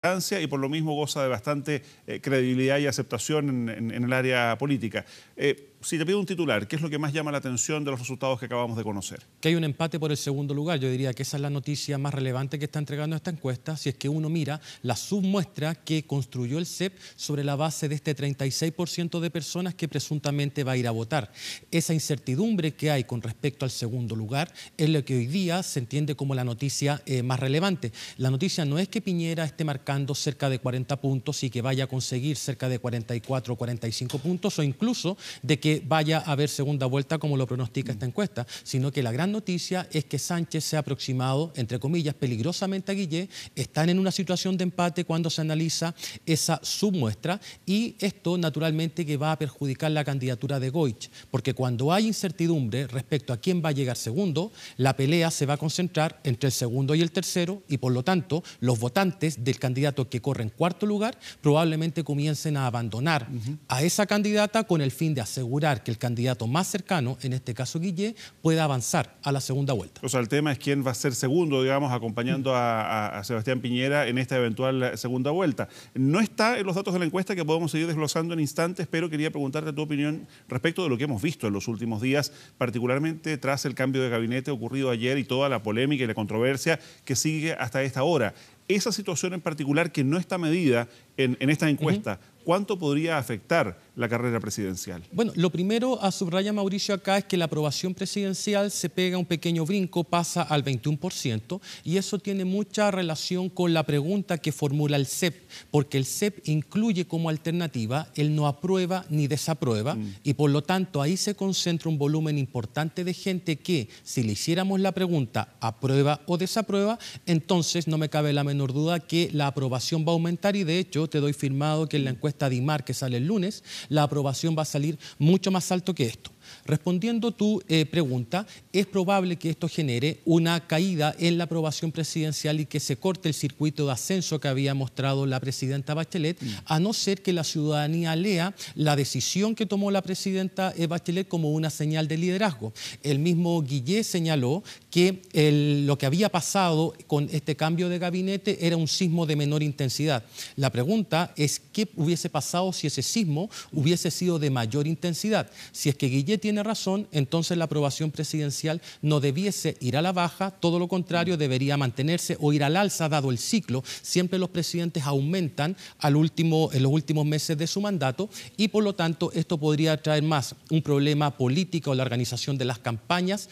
y por lo mismo goza de bastante credibilidad y aceptación en el área política. Si te pido un titular, ¿qué es lo que más llama la atención de los resultados que acabamos de conocer? Que hay un empate por el segundo lugar. Yo diría que esa es la noticia más relevante que está entregando esta encuesta, si es que uno mira la submuestra que construyó el CEP sobre la base de este 36% de personas que presuntamente va a ir a votar. Esa incertidumbre que hay con respecto al segundo lugar es lo que hoy día se entiende como la noticia más relevante. La noticia no es que Piñera esté marcando cerca de 40 puntos y que vaya a conseguir cerca de 44 o 45 puntos, o incluso de que vaya a haber segunda vuelta como lo pronostica esta encuesta, sino que la gran noticia es que Sánchez se ha aproximado, entre comillas, peligrosamente a Guillé. Están en una situación de empate cuando se analiza esa submuestra, y esto naturalmente que va a perjudicar la candidatura de Goich, porque cuando hay incertidumbre respecto a quién va a llegar segundo, la pelea se va a concentrar entre el segundo y el tercero, y por lo tanto los votantes del candidato que corre en cuarto lugar probablemente comiencen a abandonar a esa candidata con el fin de asegurar que el candidato más cercano, en este caso Guillé, pueda avanzar a la segunda vuelta. O sea, el tema es quién va a ser segundo, digamos, acompañando a Sebastián Piñera en esta eventual segunda vuelta. No está en los datos de la encuesta, que podemos seguir desglosando en instantes, pero quería preguntarte tu opinión respecto de lo que hemos visto en los últimos días, particularmente tras el cambio de gabinete ocurrido ayer y toda la polémica y la controversia que sigue hasta esta hora. Esa situación en particular, que no está medida en esta encuesta, ¿cuánto podría afectar la carrera presidencial? Bueno, lo primero a subraya Mauricio acá es que la aprobación presidencial se pega un pequeño brinco, pasa al 21%, y eso tiene mucha relación con la pregunta que formula el CEP, porque el CEP incluye como alternativa el no aprueba ni desaprueba, y por lo tanto ahí se concentra un volumen importante de gente que, si le hiciéramos la pregunta aprueba o desaprueba, entonces no me cabe la menor duda que la aprobación va a aumentar, y de hecho te doy firmado que en la encuesta de IMAR que sale el lunes, la aprobación va a salir mucho más alto que esto. Respondiendo tu pregunta, es probable que esto genere una caída en la aprobación presidencial y que se corte el circuito de ascenso que había mostrado la presidenta Bachelet, a no ser que la ciudadanía lea la decisión que tomó la presidenta Bachelet como una señal de liderazgo. El mismo Guillé señaló que lo que había pasado con este cambio de gabinete era un sismo de menor intensidad. La pregunta es qué hubiese pasado si ese sismo hubiese sido de mayor intensidad. Si es que Guillé tiene razón, entonces la aprobación presidencial no debiese ir a la baja, todo lo contrario, debería mantenerse o ir al alza, dado el ciclo. Siempre los presidentes aumentan en los últimos meses de su mandato, y por lo tanto esto podría traer más un problema político o la organización de las campañas,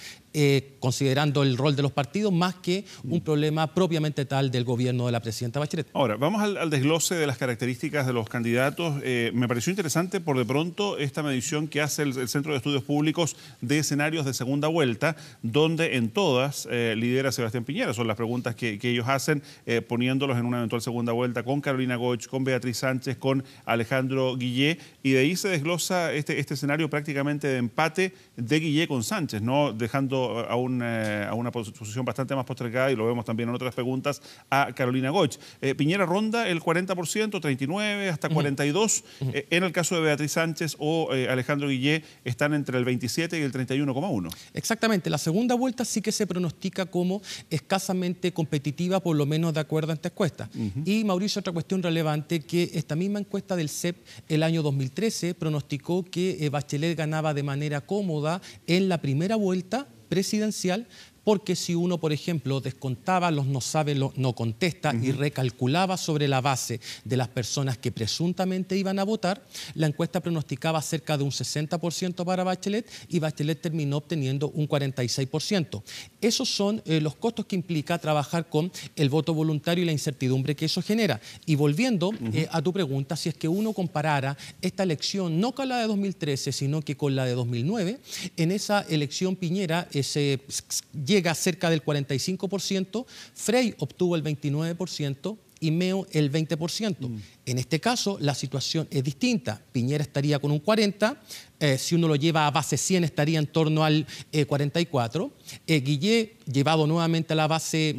considerando el rol de los partidos, más que un problema propiamente tal del gobierno de la presidenta Bachelet. Ahora, vamos al desglose de las características de los candidatos. Me pareció interesante por de pronto esta medición que hace el Centro de Estudios Públicos de escenarios de segunda vuelta, donde en todas lidera Sebastián Piñera. Son las preguntas que ellos hacen, poniéndolos en una eventual segunda vuelta con Carolina Goich, con Beatriz Sánchez, con Alejandro Guillé, y de ahí se desglosa este escenario prácticamente de empate de Guillé con Sánchez, ¿no? Dejando a una posición bastante más postergada, y lo vemos también en otras preguntas, a Carolina Goich. Piñera ronda el 40%, 39%, hasta 42%. En el caso de Beatriz Sánchez o Alejandro Guillé están entre el 27 y el 31,1%. Exactamente. La segunda vuelta sí que se pronostica como escasamente competitiva, por lo menos de acuerdo a esta encuesta. Y Mauricio, otra cuestión relevante, que esta misma encuesta del CEP el año 2013 pronosticó que Bachelet ganaba de manera cómoda en la primera vuelta presidencial, porque si uno, por ejemplo, descontaba los no sabe, los no contesta y recalculaba sobre la base de las personas que presuntamente iban a votar, la encuesta pronosticaba cerca de un 60% para Bachelet, y Bachelet terminó obteniendo un 46%. Esos son los costos que implica trabajar con el voto voluntario y la incertidumbre que eso genera. Y volviendo a tu pregunta, si es que uno comparara esta elección no con la de 2013, sino que con la de 2009, en esa elección Piñera llega cerca del 45%, Frey obtuvo el 29% y Meo el 20%. En este caso, la situación es distinta. Piñera estaría con un 40%, si uno lo lleva a base 100 estaría en torno al 44%. Guillé, llevado nuevamente a la base,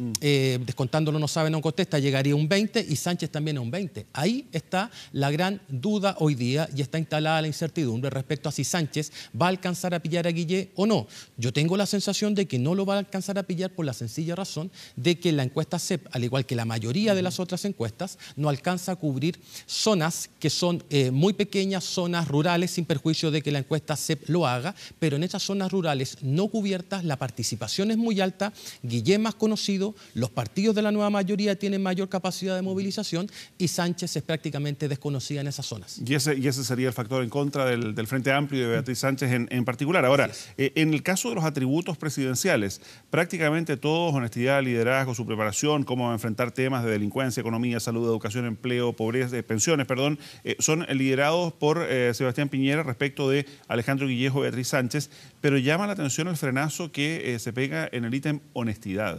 descontándolo no sabe, no contesta, llegaría a un 20% y Sánchez también a un 20%. Ahí está la gran duda hoy día y está instalada la incertidumbre respecto a si Sánchez va a alcanzar a pillar a Guillé o no. Yo tengo la sensación de que no lo va a alcanzar a pillar por la sencilla razón de que la encuesta CEP, al igual que la mayoría de las otras encuestas, no alcanza a cubrir zonas que son muy pequeñas, zonas rurales, sin perjuicio de que la encuesta CEP lo haga, pero en esas zonas rurales no cubiertas la participación es muy alta, Guillé es más conocido, los partidos de la nueva mayoría tienen mayor capacidad de movilización y Sánchez es prácticamente desconocida en esas zonas. Y ese sería el factor en contra del Frente Amplio y de Beatriz Sánchez en particular. Ahora, en el caso de los atributos presidenciales, prácticamente todos, honestidad, liderazgo, su preparación, cómo enfrentar temas de delincuencia, economía, salud, educación, empleo, pobreza, pensiones, son liderados por Sebastián Piñera respecto de Alejandro Guillejo, Beatriz Sánchez, pero llama la atención el frenazo que se pega en el ítem honestidad.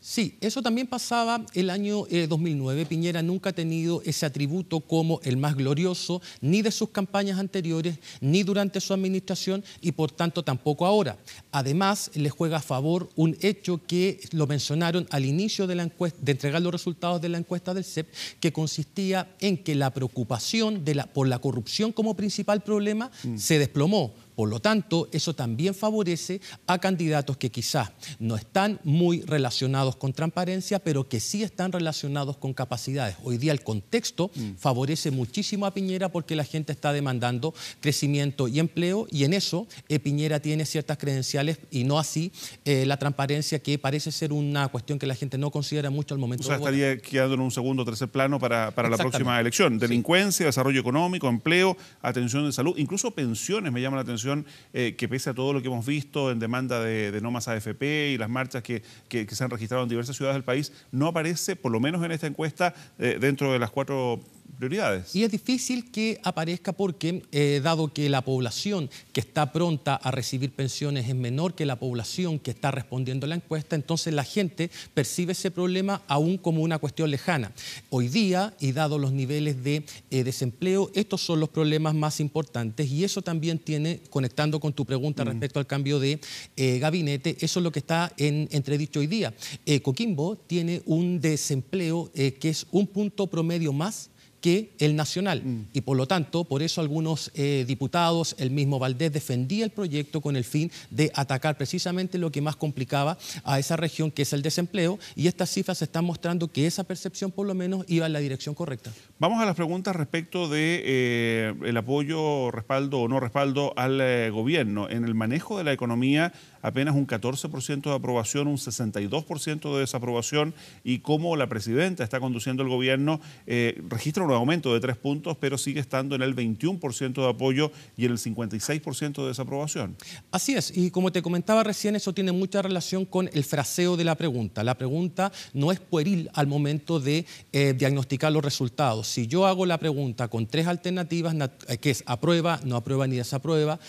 Sí, eso también pasaba el año 2009. Piñera nunca ha tenido ese atributo como el más glorioso, ni de sus campañas anteriores, ni durante su administración y por tanto tampoco ahora. Además, le juega a favor un hecho que lo mencionaron al inicio de la encuesta, de entregar los resultados de la encuesta del CEP, que consistía en que la preocupación por la corrupción como principal problema se desplomó. Por lo tanto, eso también favorece a candidatos que quizás no están muy relacionados con transparencia, pero que sí están relacionados con capacidades. Hoy día el contexto favorece muchísimo a Piñera porque la gente está demandando crecimiento y empleo y en eso Piñera tiene ciertas credenciales y no así la transparencia, que parece ser una cuestión que la gente no considera mucho al momento de votar. Estaría quedando en un segundo o tercer plano para la próxima elección. Delincuencia, desarrollo económico, empleo, atención de salud, incluso pensiones me llama la atención. Que pese a todo lo que hemos visto en demanda de no más AFP y las marchas que se han registrado en diversas ciudades del país, no aparece, por lo menos en esta encuesta, dentro de las 4 prioridades. Y es difícil que aparezca porque, dado que la población que está pronta a recibir pensiones es menor que la población que está respondiendo a la encuesta, entonces la gente percibe ese problema aún como una cuestión lejana. Hoy día, y dado los niveles de desempleo, estos son los problemas más importantes y eso también tiene, conectando con tu pregunta respecto al cambio de gabinete, eso es lo que está en entredicho hoy día. Coquimbo tiene un desempleo que es un punto promedio más que el nacional. Y por lo tanto, por eso algunos diputados, el mismo Valdés, defendía el proyecto con el fin de atacar precisamente lo que más complicaba a esa región, que es el desempleo, y estas cifras están mostrando que esa percepción por lo menos iba en la dirección correcta. Vamos a las preguntas respecto de el apoyo, respaldo o no respaldo al gobierno. En el manejo de la economía, apenas un 14% de aprobación, un 62% de desaprobación, y cómo la presidenta está conduciendo el gobierno, registra un aumento de 3 puntos, pero sigue estando en el 21% de apoyo y en el 56% de desaprobación. Así es, y como te comentaba recién, eso tiene mucha relación con el fraseo de la pregunta. La pregunta no es pueril al momento de diagnosticar los resultados. Si yo hago la pregunta con 3 alternativas, que es aprueba, no aprueba ni desaprueba,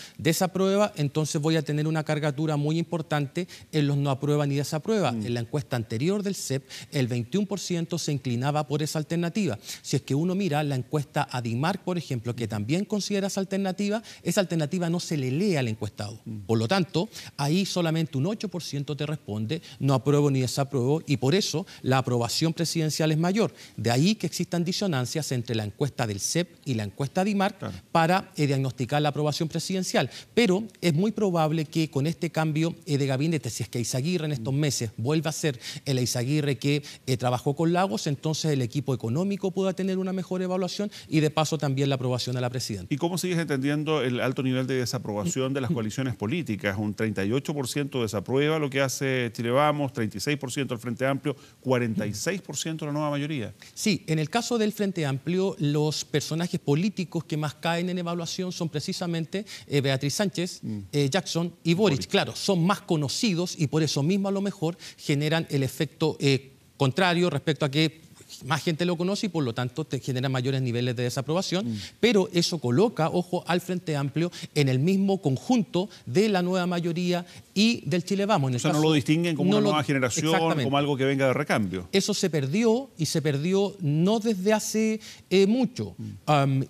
entonces voy a tener una cargatura muy importante en los no aprueba ni desaprueba. En la encuesta anterior del CEP, el 21% se inclinaba por esa alternativa. Si es que uno mira la encuesta Adimark, por ejemplo, que también considera esa alternativa no se le lee al encuestado. Por lo tanto, ahí solamente un 8% te responde no apruebo ni desapruebo, y por eso la aprobación presidencial es mayor. De ahí que existan disonancias entre la encuesta del CEP y la encuesta Adimark para diagnosticar la aprobación presidencial. Pero es muy probable que con este cambio de gabinete, si es que Eizaguirre en estos meses vuelve a ser el Eizaguirre que trabajó con Lagos, entonces el equipo económico pueda tener una mejor evaluación y de paso también la aprobación a la presidenta. ¿Y cómo sigues entendiendo el alto nivel de desaprobación de las coaliciones políticas? Un 38% desaprueba lo que hace Chile Vamos, 36% el Frente Amplio, 46% la nueva mayoría. Sí, en el caso del Frente Amplio, los personajes políticos que más caen en evaluación son precisamente Beatriz Sánchez, Jackson y Boric. Claro, son más conocidos y por eso mismo a lo mejor generan el efecto contrario respecto a que más gente lo conoce y por lo tanto te genera mayores niveles de desaprobación, pero eso coloca, ojo, al Frente Amplio en el mismo conjunto de la nueva mayoría y del Chile Vamos. En el caso, no lo distinguen como una nueva generación, como algo que venga de recambio. Eso se perdió y se perdió no desde hace mucho.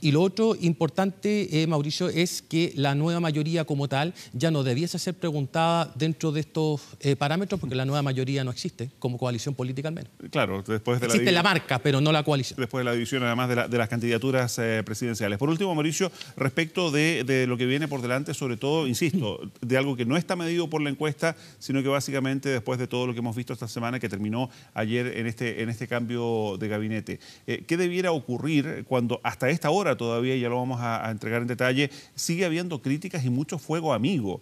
Y lo otro importante, Mauricio, es que la nueva mayoría como tal ya no debiese ser preguntada dentro de estos parámetros porque la nueva mayoría no existe como coalición política al menos. Claro, después de existe la marca, pero no la coalición. Después de la división, además de las candidaturas presidenciales. Por último, Mauricio, respecto de lo que viene por delante, sobre todo, insisto, de algo que no está medido por la encuesta, sino que básicamente después de todo lo que hemos visto esta semana, que terminó ayer en este cambio de gabinete. ¿Qué debiera ocurrir cuando hasta esta hora todavía, ya lo vamos a entregar en detalle, sigue habiendo críticas y mucho fuego amigo?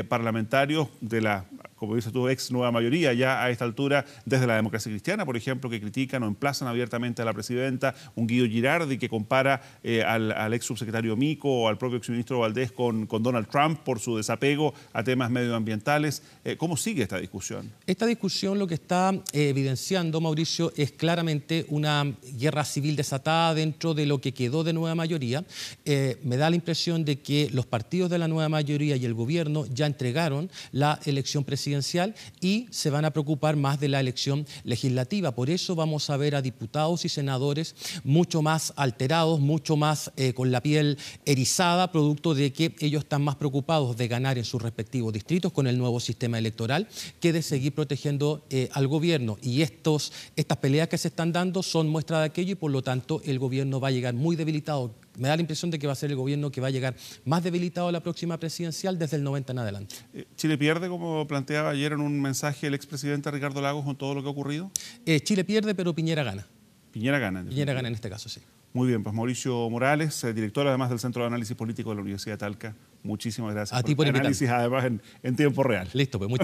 Parlamentarios de la, como dices tú, ex nueva mayoría, ya a esta altura, desde la Democracia Cristiana, por ejemplo, que critican o emplazan abiertamente a la presidenta, un Guido Girardi que compara al ex subsecretario Mico o al propio exministro Valdés con Donald Trump por su desapego a temas medioambientales. ¿Cómo sigue esta discusión? Esta discusión lo que está evidenciando, Mauricio, es claramente una guerra civil desatada dentro de lo que quedó de nueva mayoría. Me da la impresión de que los partidos de la nueva mayoría y el gobierno ya entregaron la elección presidencial y se van a preocupar más de la elección legislativa. Por eso vamos a ver a diputados y senadores mucho más alterados, mucho más con la piel erizada, producto de que ellos están más preocupados de ganar en sus respectivos distritos con el nuevo sistema electoral que de seguir protegiendo al gobierno. Y estas peleas que se están dando son muestra de aquello y por lo tanto el gobierno va a llegar muy debilitado. Me da la impresión de que va a ser el gobierno que va a llegar más debilitado a la próxima presidencial desde el 90 en adelante. ¿Chile pierde, como planteaba ayer en un mensaje el expresidente Ricardo Lagos, con todo lo que ha ocurrido? Chile pierde, pero Piñera gana. Piñera gana. Piñera gana en este caso, sí. Muy bien, pues Mauricio Morales, director además del Centro de Análisis Político de la Universidad de Talca, muchísimas gracias a ti por el análisis además en tiempo real. Listo, pues muchas